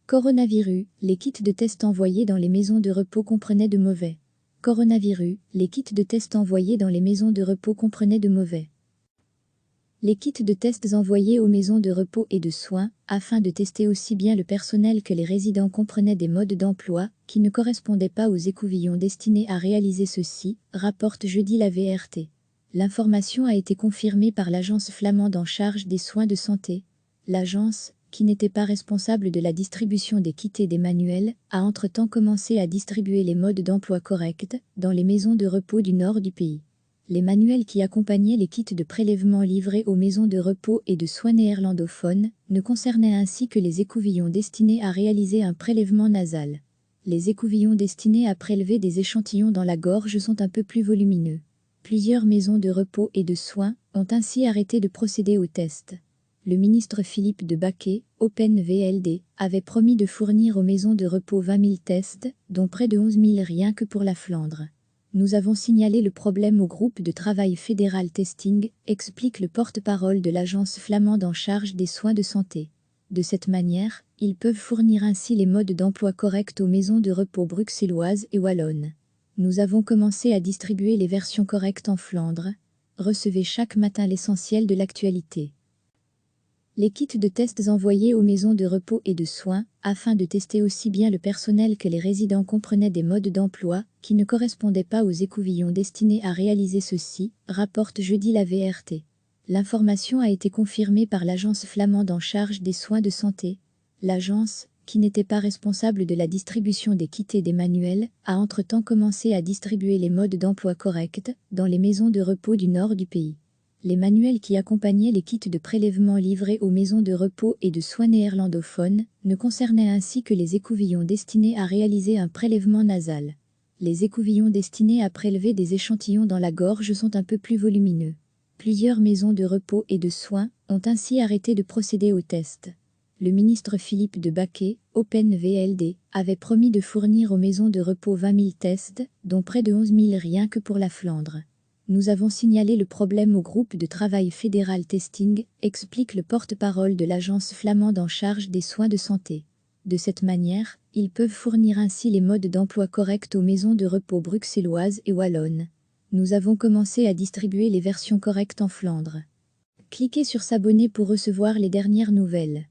Coronavirus, les kits de test envoyés dans les maisons de repos comprenaient de mauvais. Coronavirus, les kits de test envoyés dans les maisons de repos comprenaient de mauvais. Les kits de tests envoyés aux maisons de repos et de soins, afin de tester aussi bien le personnel que les résidents comprenaient des modes d'emploi qui ne correspondaient pas aux écouvillons destinés à réaliser ceci, rapporte jeudi la VRT. L'information a été confirmée par l'agence flamande en charge des soins de santé. L'agence, qui n'était pas responsable de la distribution des kits et des manuels, a entre-temps commencé à distribuer les modes d'emploi corrects dans les maisons de repos du nord du pays. Les manuels qui accompagnaient les kits de prélèvement livrés aux maisons de repos et de soins néerlandophones ne concernaient ainsi que les écouvillons destinés à réaliser un prélèvement nasal. Les écouvillons destinés à prélever des échantillons dans la gorge sont un peu plus volumineux. Plusieurs maisons de repos et de soins ont ainsi arrêté de procéder aux tests. Le ministre Philippe de Baquet, Open VLD, avait promis de fournir aux maisons de repos 20 000 tests, dont près de 11 000 rien que pour la Flandre. Nous avons signalé le problème au groupe de travail fédéral Testing, explique le porte-parole de l'agence flamande en charge des soins de santé. De cette manière, ils peuvent fournir ainsi les modes d'emploi corrects aux maisons de repos bruxelloises et wallonnes. Nous avons commencé à distribuer les versions correctes en Flandre. Recevez chaque matin l'essentiel de l'actualité. Les kits de tests envoyés aux maisons de repos et de soins, afin de tester aussi bien le personnel que les résidents comprenaient des modes d'emploi qui ne correspondaient pas aux écouvillons destinés à réaliser ceci, rapporte jeudi la VRT. L'information a été confirmée par l'agence flamande en charge des soins de santé. L'agence, qui n'était pas responsable de la distribution des kits et des manuels, a entre-temps commencé à distribuer les modes d'emploi corrects dans les maisons de repos du nord du pays. Les manuels qui accompagnaient les kits de prélèvement livrés aux maisons de repos et de soins néerlandophones ne concernaient ainsi que les écouvillons destinés à réaliser un prélèvement nasal. Les écouvillons destinés à prélever des échantillons dans la gorge sont un peu plus volumineux. Plusieurs maisons de repos et de soins ont ainsi arrêté de procéder aux tests. Le ministre Philippe de Baquet, Open VLD, avait promis de fournir aux maisons de repos 20 000 tests, dont près de 11 000 rien que pour la Flandre. Nous avons signalé le problème au groupe de travail fédéral Testing, explique le porte-parole de l'agence flamande en charge des soins de santé. De cette manière, ils peuvent fournir ainsi les modes d'emploi corrects aux maisons de repos bruxelloises et wallonnes. Nous avons commencé à distribuer les versions correctes en Flandre. Cliquez sur s'abonner pour recevoir les dernières nouvelles.